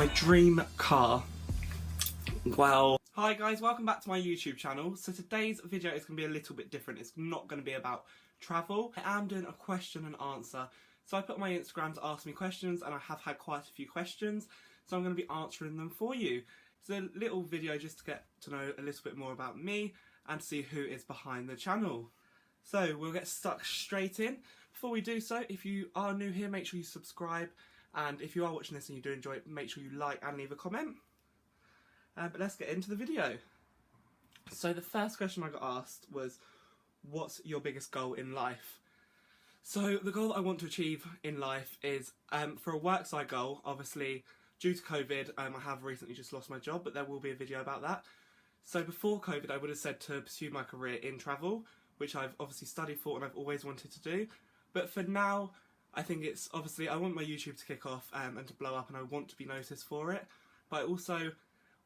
My dream car. Well, hi guys, welcome back to my YouTube channel. So today's video is going to be a little bit different. It's not going to be about travel. I am doing a question and answer. So I put on my Instagram to ask me questions, and I have had quite a few questions. So I'm going to be answering them for you. It's a little video just to get to know a little bit more about me and see who is behind the channel. So we'll get stuck straight in. Before we do so, if you are new here, make sure you subscribe. And if you are watching this and you do enjoy it, make sure you like and leave a comment. But let's get into the video. So the first question I got asked was, what's your biggest goal in life? So the goal that I want to achieve in life is, for a work side goal, obviously due to COVID, I have recently just lost my job, but there will be a video about that. So before COVID, I would have said to pursue my career in travel, which I've obviously studied for and I've always wanted to do. But for now, I think it's obviously, I want my YouTube to kick off and to blow up, and I want to be noticed for it. But I also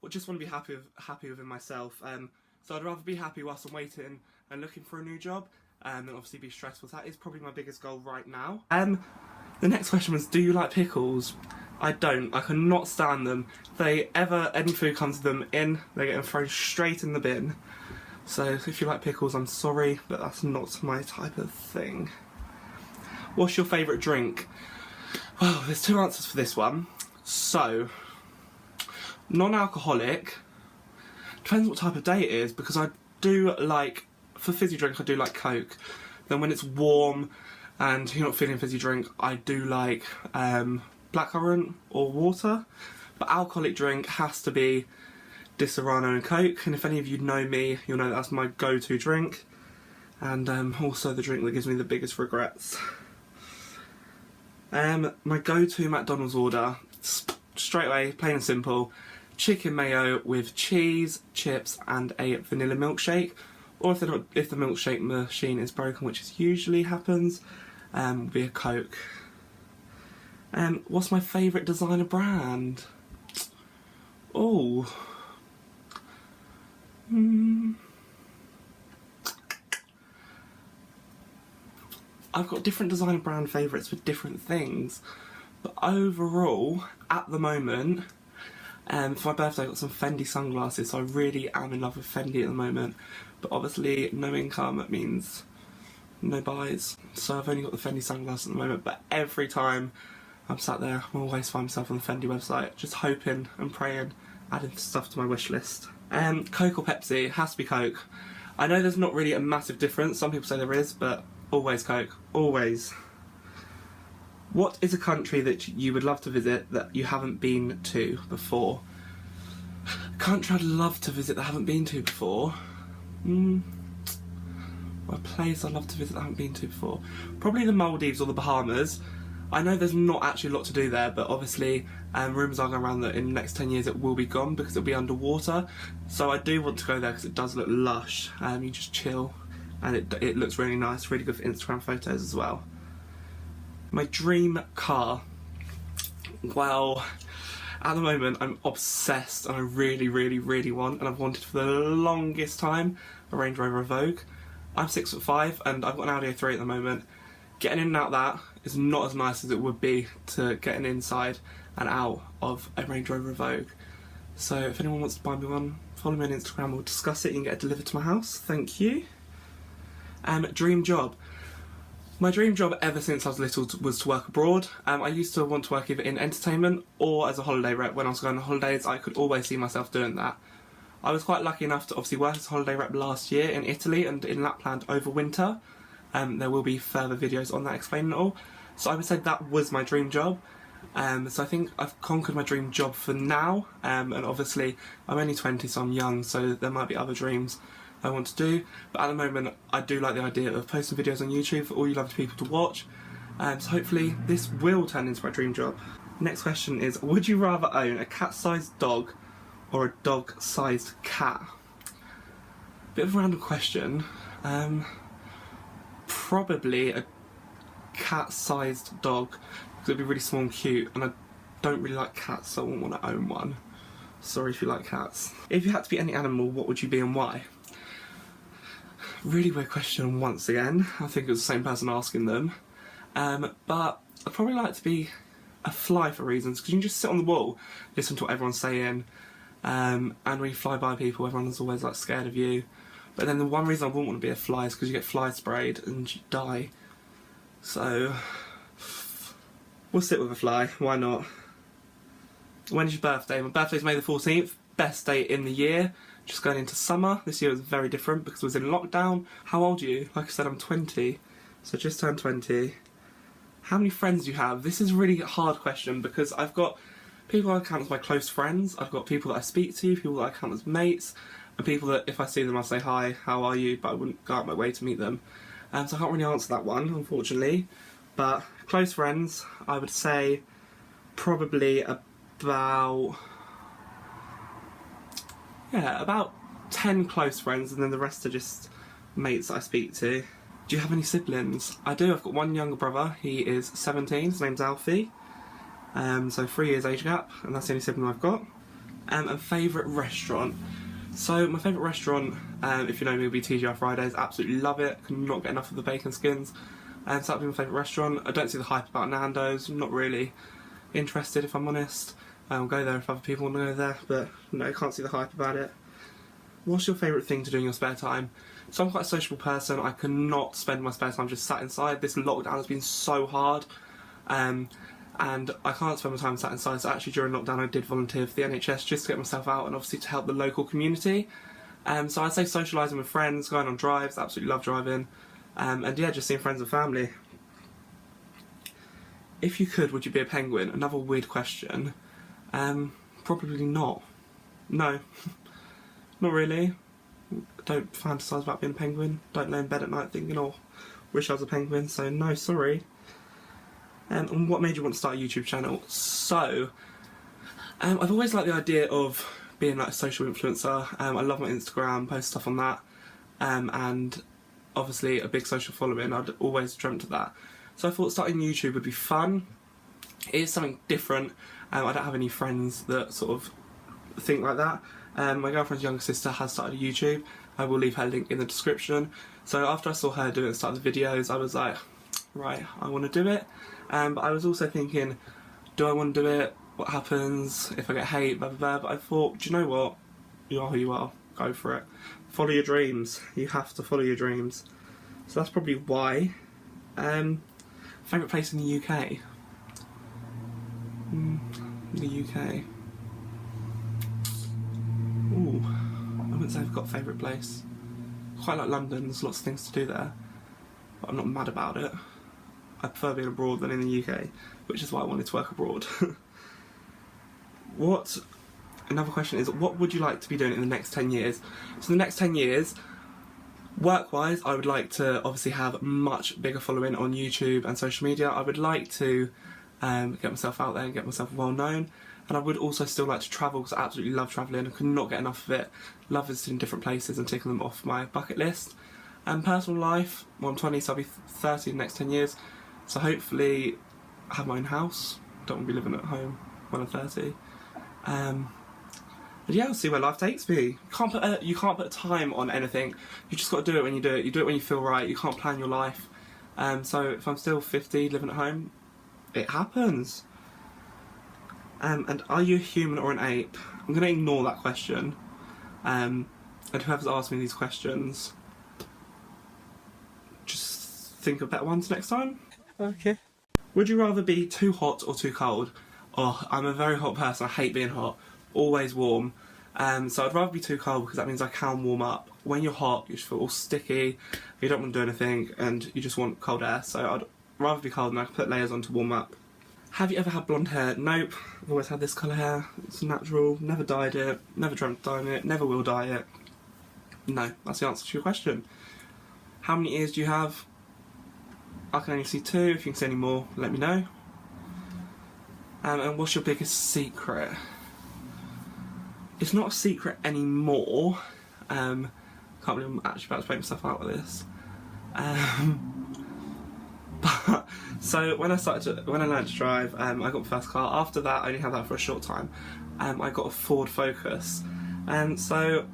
just want to be happy within myself. So I'd rather be happy whilst I'm waiting and looking for a new job, than obviously be stressful. So that is probably my biggest goal right now. The next question was, do you like pickles? I don't. I cannot stand them. If any food comes to them in, they get thrown straight in the bin. So if you like pickles, I'm sorry, but that's not my type of thing. What's your favourite drink? Well, there's two answers for this one. So, non-alcoholic, depends what type of day it is, because I do like, for fizzy drink I do like Coke. Then when it's warm and you're not feeling fizzy drink, I do like blackcurrant or water. But alcoholic drink has to be Disaronno and Coke, and if any of you know me, you'll know that's my go-to drink. And also the drink that gives me the biggest regrets. My go-to McDonald's order, straight away, plain and simple, chicken mayo with cheese, chips and a vanilla milkshake. Or if the milkshake machine is broken, which usually happens, would be a Coke. What's my favourite designer brand? Oh. I've got different designer brand favourites for different things, but overall, at the moment, for my birthday I got some Fendi sunglasses, so I really am in love with Fendi at the moment, but obviously no income means no buys, so I've only got the Fendi sunglasses at the moment, but every time I'm sat there, I always find myself on the Fendi website, just hoping and praying, adding stuff to my wish list. Coke or Pepsi? It has to be Coke. I know there's not really a massive difference, some people say there is, but always Coke, always. What is a country that you would love to visit that you haven't been to before? A country I'd love to visit that I haven't been to before? A place I'd love to visit that I haven't been to before? Probably the Maldives or the Bahamas. I know there's not actually a lot to do there, but obviously rumours are going around that in the next 10 years it will be gone because it'll be underwater. So I do want to go there because it does look lush. You just chill. And it looks really nice, really good for Instagram photos as well. My dream car. Well, at the moment I'm obsessed and I really, really, really want, and I've wanted for the longest time, a Range Rover Evoque. I'm 6'5" and I've got an Audi A3 at the moment. Getting in and out of that is not as nice as it would be to getting inside and out of a Range Rover Evoque. So if anyone wants to buy me one, follow me on Instagram, we'll discuss it, you can get it delivered to my house. Thank you. Dream job. My dream job ever since I was little was to work abroad. I used to want to work either in entertainment or as a holiday rep. When I was going on holidays, I could always see myself doing that. I was quite lucky enough to obviously work as a holiday rep last year in Italy and in Lapland over winter. There will be further videos on that explaining it all. So I would say that was my dream job. So I think I've conquered my dream job for now. And obviously I'm only 20, so I'm young, so there might be other dreams I want to do, but at the moment I do like the idea of posting videos on YouTube for all you lovely people to watch, so hopefully this will turn into my dream job. Next question is, would you rather own a cat-sized dog or a dog-sized cat? Bit of a random question. Probably a cat-sized dog, because it'd be really small and cute, and I don't really like cats, so I wouldn't want to own one. Sorry if you like cats. If you had to be any animal, what would you be and why? Really weird question once again. I think it was the same person asking them. But I'd probably like to be a fly for reasons, because you can just sit on the wall, listen to what everyone's saying, and when you fly by people, everyone's always like scared of you. But then the one reason I wouldn't want to be a fly is because you get fly sprayed and you die. So we'll sit with a fly, why not? When's your birthday? My birthday's May the 14th, best day in the year. Just going into summer. This year was very different because I was in lockdown. How old are you? Like I said, I'm 20, so just turned 20. How many friends do you have? This is a really hard question because I've got people I count as my close friends, I've got people that I speak to, people that I count as mates, and people that if I see them I'll say hi, how are you, but I wouldn't go out my way to meet them. So I can't really answer that one, unfortunately. But close friends, I would say probably about 10 close friends, and then the rest are just mates that I speak to. Do you have any siblings? I do. I've got one younger brother. He is 17. His name's Alfie. So 3 years age gap, and that's the only sibling I've got. And favourite restaurant. So my favourite restaurant, if you know me, will be TGI Fridays. Absolutely love it. Could not get enough of the bacon skins. So that'd be my favourite restaurant. I don't see the hype about Nando's. I'm not really interested, if I'm honest. I'll go there if other people want to go there, but no, I can't see the hype about it. What's your favourite thing to do in your spare time? So I'm quite a sociable person. I cannot spend my spare time just sat inside. This lockdown has been so hard. And I can't spend my time sat inside, so actually during lockdown I did volunteer for the NHS just to get myself out and obviously to help the local community. So I'd say socialising with friends, going on drives, absolutely love driving, and yeah, just seeing friends and family. If you could, would you be a penguin? Another weird question. Probably not. No, not really. Don't fantasise about being a penguin. Don't lay in bed at night thinking, oh, wish I was a penguin, so no, sorry. And what made you want to start a YouTube channel? So, I've always liked the idea of being like a social influencer. I love my Instagram, post stuff on that, and obviously a big social following. I'd always dreamt of that. So I thought starting YouTube would be fun. It is something different. I don't have any friends that sort of think like that. My girlfriend's younger sister has started a YouTube. I will leave her link in the description. So after I saw her do it and start the videos, I was like, right, I want to do it. But I was also thinking, do I want to do it? What happens if I get hate, blah, blah, blah. But I thought, do you know what? You are who you are. Go for it. Follow your dreams. You have to follow your dreams. So that's probably why. Favourite place in the UK? The UK. Ooh, I wouldn't say I've got a favourite place. Quite like London, there's lots of things to do there. But I'm not mad about it. I prefer being abroad than in the UK, which is why I wanted to work abroad. Another question is, what would you like to be doing in the next 10 years? So the next 10 years, work-wise, I would like to obviously have a much bigger following on YouTube and social media. I would like to get myself out there and get myself well known. And I would also still like to travel because I absolutely love travelling. I could not get enough of it. Love visiting different places and ticking them off my bucket list. And personal life, well, I'm 20, so I'll be 30 in the next 10 years. So hopefully I have my own house. Don't want to be living at home when I'm 30. But yeah, we'll see where life takes me. You can't put a time on anything. You just got to do it when you do it. You do it when you feel right. You can't plan your life. So if I'm still 50 living at home, it happens. And are you a human or an ape? I'm going to ignore that question. And whoever's asked me these questions, just think of better ones next time. Okay. Would you rather be too hot or too cold? Oh, I'm a very hot person. I hate being hot. Always warm. So I'd rather be too cold because that means I can warm up. When you're hot, you just feel all sticky. You don't want to do anything and you just want cold air. So I'd rather be cold and I can put layers on to warm up. Have you ever had blonde hair? Nope. I've always had this colour hair. It's natural. Never dyed it. Never dreamt of dyeing it. Never will dye it. No, that's the answer to your question. How many ears do you have? I can only see 2. If you can see any more, let me know. And what's your biggest secret? It's not a secret anymore. Can't believe I'm actually about to break myself out with this. But so when I learned to drive, I got my first car. After that, I only had that for a short time. I got a Ford Focus, and so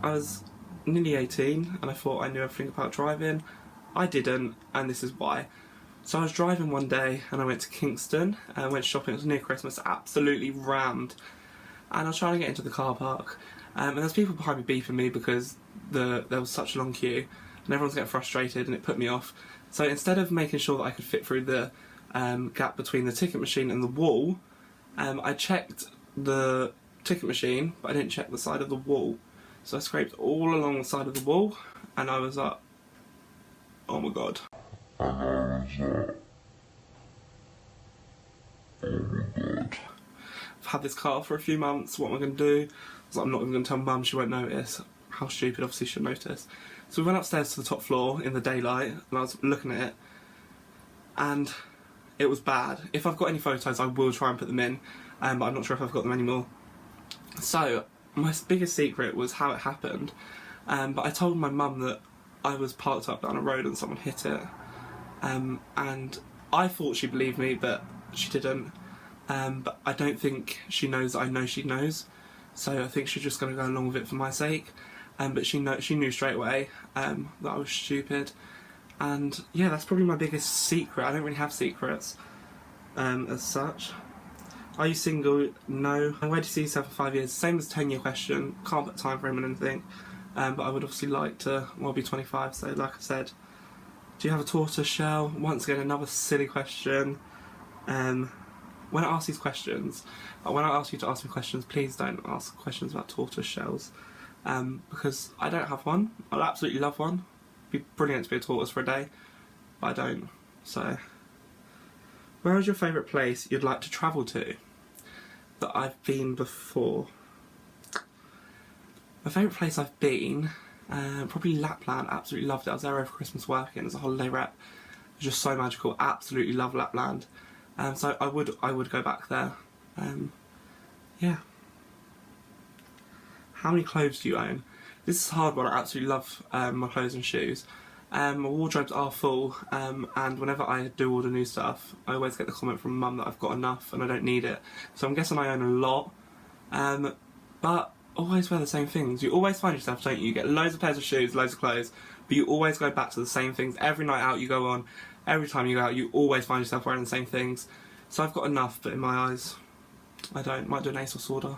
I was nearly 18, and I thought I knew everything about driving. I didn't, and this is why. So I was driving one day and I went to Kingston and went shopping. It was near Christmas, absolutely rammed. And I was trying to get into the car park. And there's people behind me beeping me because there was such a long queue and everyone's getting frustrated and it put me off. So instead of making sure that I could fit through the gap between the ticket machine and the wall, I checked the ticket machine, but I didn't check the side of the wall. So I scraped all along the side of the wall and I was like, oh my god. I've had this car for a few months, what am I going to do? I was like, I'm not even going to tell Mum, she won't notice. How stupid, obviously she'll notice. So we went upstairs to the top floor in the daylight and I was looking at it and it was bad. If I've got any photos I will try and put them in, but I'm not sure if I've got them anymore. So my biggest secret was how it happened, but I told my mum that I was parked up down a road and someone hit it, and I thought she believed me but she didn't, but I don't think she knows that I know she knows, so I think she's just going to go along with it for my sake, but she knew straight away that I was stupid, and yeah, that's probably my biggest secret. I don't really have secrets as such. Are you single? No. And where do you see yourself in 5 years? Same as 10-year question. Can't put time frame on anything. But I would obviously like to, well, be 25, so like I said. Do you have a tortoise shell? Once again, another silly question. When I ask these questions, when I ask you to ask me questions, please don't ask questions about tortoise shells. Because I don't have one. I'd absolutely love one. It'd be brilliant to be a tortoise for a day. But I don't. So, where is your favourite place you'd like to travel to? That I've been before. My favourite place I've been, probably Lapland. Absolutely loved it. I was there over Christmas working as a holiday rep. It was just so magical. Absolutely love Lapland. So I would go back there. Yeah. How many clothes do you own? This is a hard one. I absolutely love my clothes and shoes. My wardrobes are full, and whenever I do order new stuff, I always get the comment from Mum that I've got enough and I don't need it. So I'm guessing I own a lot, but always wear the same things. You always find yourself, don't you? You get loads of pairs of shoes, loads of clothes, but you always go back to the same things. Every night out you go on, every time you go out, you always find yourself wearing the same things. So I've got enough, but in my eyes, I don't. Might do an ASOS order.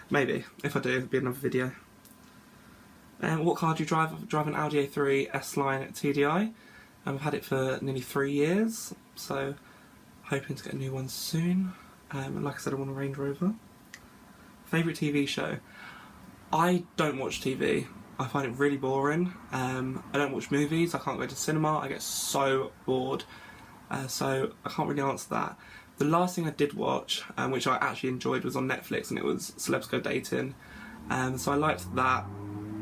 Maybe. If I do, it'll be another video. What car do you drive? I drive an Audi A3 S-Line TDI. I've had it for nearly 3 years, so hoping to get a new one soon. And like I said, I want a Range Rover. Favourite TV show? I don't watch TV. I find it really boring. I don't watch movies. I can't go to cinema. I get so bored. So I can't really answer that. The last thing I did watch, which I actually enjoyed, was on Netflix, and it was Celebs Go Dating. So I liked that.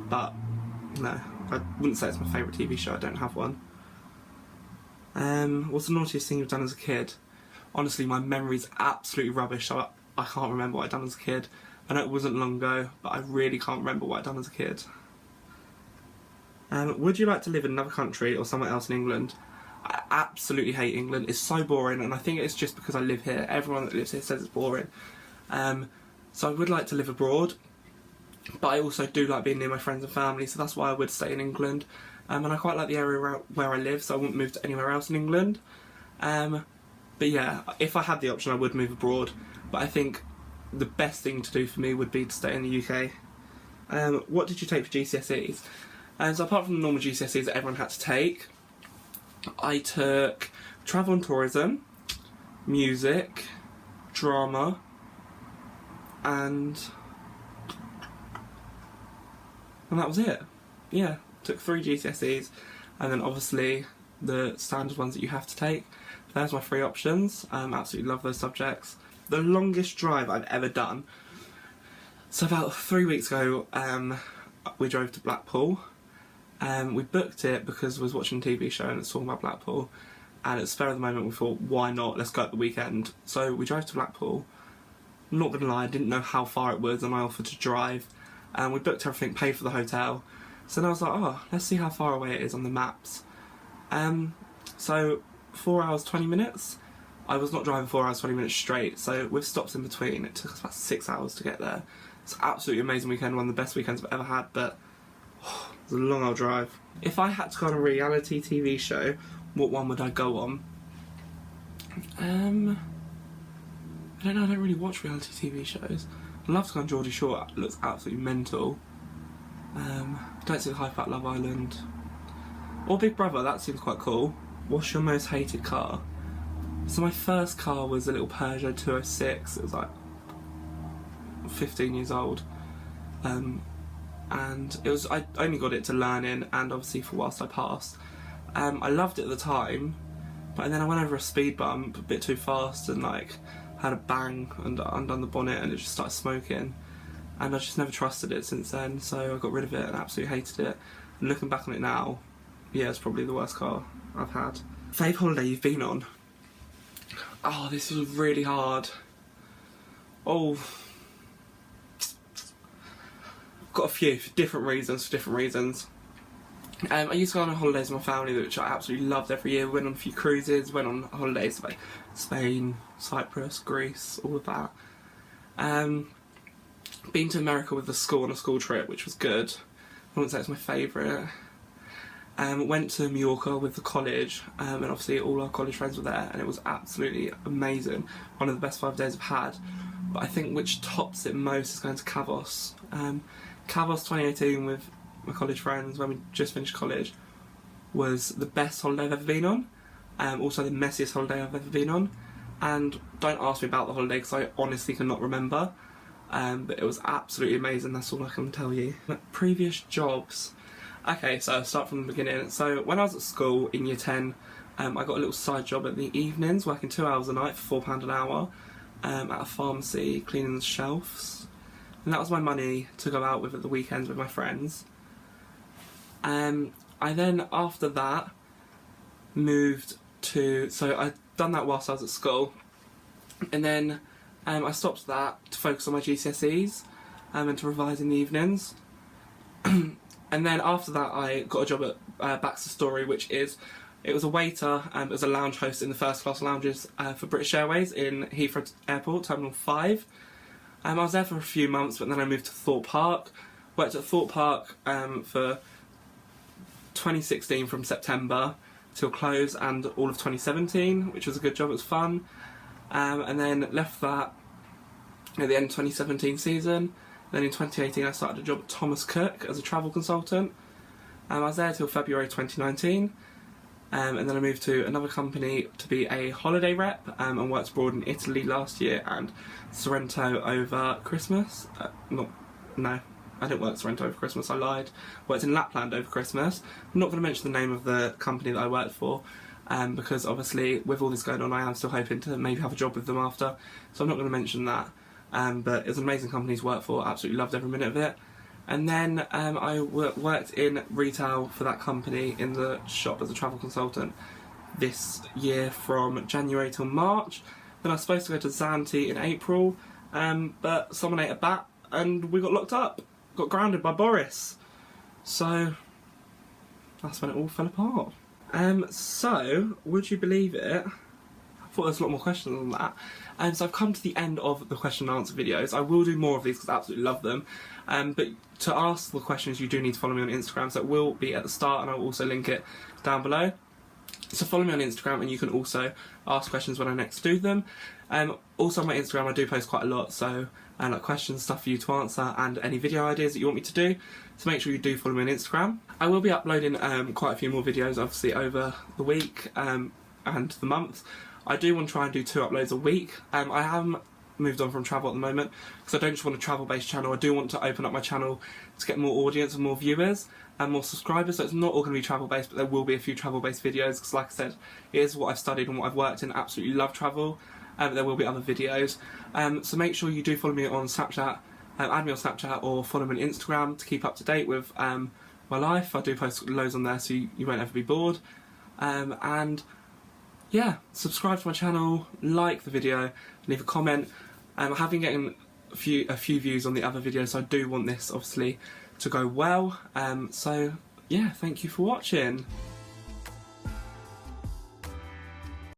But no, I wouldn't say it's my favourite TV show. I don't have one. What's the naughtiest thing you've done as a kid? Honestly, my memory's absolutely rubbish, so I can't remember what I'd done as a kid. I know it wasn't long ago, but I really can't remember what I'd done as a kid. Would you like to live in another country or somewhere else in England? I absolutely hate England. It's so boring, and I think it's just because I live here. Everyone that lives here says it's boring. So I would like to live abroad. But I also do like being near my friends and family, so that's why I would stay in England. And I quite like the area where I live, so I wouldn't move to anywhere else in England. But yeah, if I had the option, I would move abroad. But I think the best thing to do for me would be to stay in the UK. What did you take for GCSEs? So apart from the normal GCSEs that everyone had to take, I took travel and tourism, music, drama, and that was it. Yeah, took 3 GCSEs, and then obviously the standard ones that you have to take. There's my 3 options. Absolutely love those subjects. The longest drive I've ever done. So about 3 weeks ago, we drove to Blackpool. We booked it because we was watching a TV show and it's talking about Blackpool. And at the spur of the moment we thought, why not? Let's go at the weekend. So we drove to Blackpool. I'm not gonna lie, I didn't know how far it was and I offered to drive. And we booked everything, paid for the hotel. So then I was like, oh, let's see how far away it is on the maps. So 4 hours 20 minutes. I was not driving 4 hours 20 minutes straight, so with stops in between, it took us about 6 hours to get there. It's an absolutely amazing weekend, one of the best weekends I've ever had, but it was a long old drive. If I had to go on a reality TV show, what one would I go on? I don't know, I don't really watch reality TV shows. I love to go on Geordie Shore, it looks absolutely mental. Don't see the hype about Love Island. Or Big Brother, that seems quite cool. What's your most hated car? So my first car was a little Peugeot 206, it was like 15 years old. And it was, I only got it to learn in, and obviously for whilst I passed. I loved it at the time, but then I went over a speed bump a bit too fast and like had a bang and undone the bonnet and it just started smoking. And I just never trusted it since then, so I got rid of it and absolutely hated it. And looking back on it now, yeah, it's probably the worst car I've had. Favourite holiday you've been on? Oh, this is really hard. Oh, got a few for different reasons. I used to go on holidays with my family, which I absolutely loved every year. Went on a few cruises, went on holidays like Spain, Cyprus, Greece, all of that. Been to America with the school on a school trip, which was good. I wouldn't say it's my favourite. Went to Mallorca with the college, and obviously all our college friends were there, and it was absolutely amazing. One of the best 5 days I've had. But I think which tops it most is going to Cavos. Cavos 2018 with my college friends when we just finished college was the best holiday I've ever been on. Also the messiest holiday I've ever been on. And don't ask me about the holiday because I honestly cannot remember. But it was absolutely amazing, that's all I can tell you. Previous jobs. Okay, so I'll start from the beginning. So when I was at school in year 10, I got a little side job in the evenings, working 2 hours a night for £4 an hour at a pharmacy, cleaning the shelves. And that was my money to go out with at the weekends with my friends. I then, after that, moved to... So I'd done that whilst I was at school. And then I stopped that to focus on my GCSEs and to revise in the evenings. And then after that I got a job at Baxter Story, which is... It was a waiter and as a lounge host in the first class lounges for British Airways in Heathrow Airport, Terminal 5. I was there for a few months, but then I moved to Thorpe Park. Worked at Thorpe Park for 2016 from September till close and all of 2017, which was a good job, it was fun. And then left that at the end of 2017 season. Then in 2018 I started a job at Thomas Cook as a travel consultant. I was there till February 2019. And then I moved to another company to be a holiday rep and worked abroad in Italy last year and Sorrento over Christmas. No, I didn't work Sorrento over Christmas, I lied. Worked in Lapland over Christmas. I'm not going to mention the name of the company that I worked for because obviously with all this going on I am still hoping to maybe have a job with them after, so I'm not going to mention that. But it was an amazing company to work for, absolutely loved every minute of it. And then I worked in retail for that company in the shop as a travel consultant this year from January till March. Then I was supposed to go to Zante in April, but someone ate a bat and we got locked up. Got grounded by Boris. So that's when it all fell apart. So, would you believe it? I thought there was a lot more questions on that. So I've come to the end of the question and answer videos. I will do more of these because I absolutely love them. But to ask the questions, you do need to follow me on Instagram. So it will be at the start and I'll also link it down below. So follow me on Instagram and you can also ask questions when I next do them. Also on my Instagram I do post quite a lot, so like questions, stuff for you to answer and any video ideas that you want me to do. So make sure you do follow me on Instagram. I will be uploading quite a few more videos obviously over the week and the month. I do want to try and do 2 uploads a week. I haven't moved on from travel at the moment because I don't just want a travel based channel. I do want to open up my channel to get more audience and more viewers and more subscribers, so it's not all going to be travel based, but there will be a few travel based videos because like I said, it is what I've studied and what I've worked in. Absolutely love travel, but there will be other videos. So make sure you do follow me on Snapchat, add me on Snapchat or follow me on Instagram to keep up to date with my life. I do post loads on there so you won't ever be bored. And yeah, subscribe to my channel, like the video, leave a comment. I have been getting a few views on the other videos, so I do want this obviously to go well. So yeah, thank you for watching.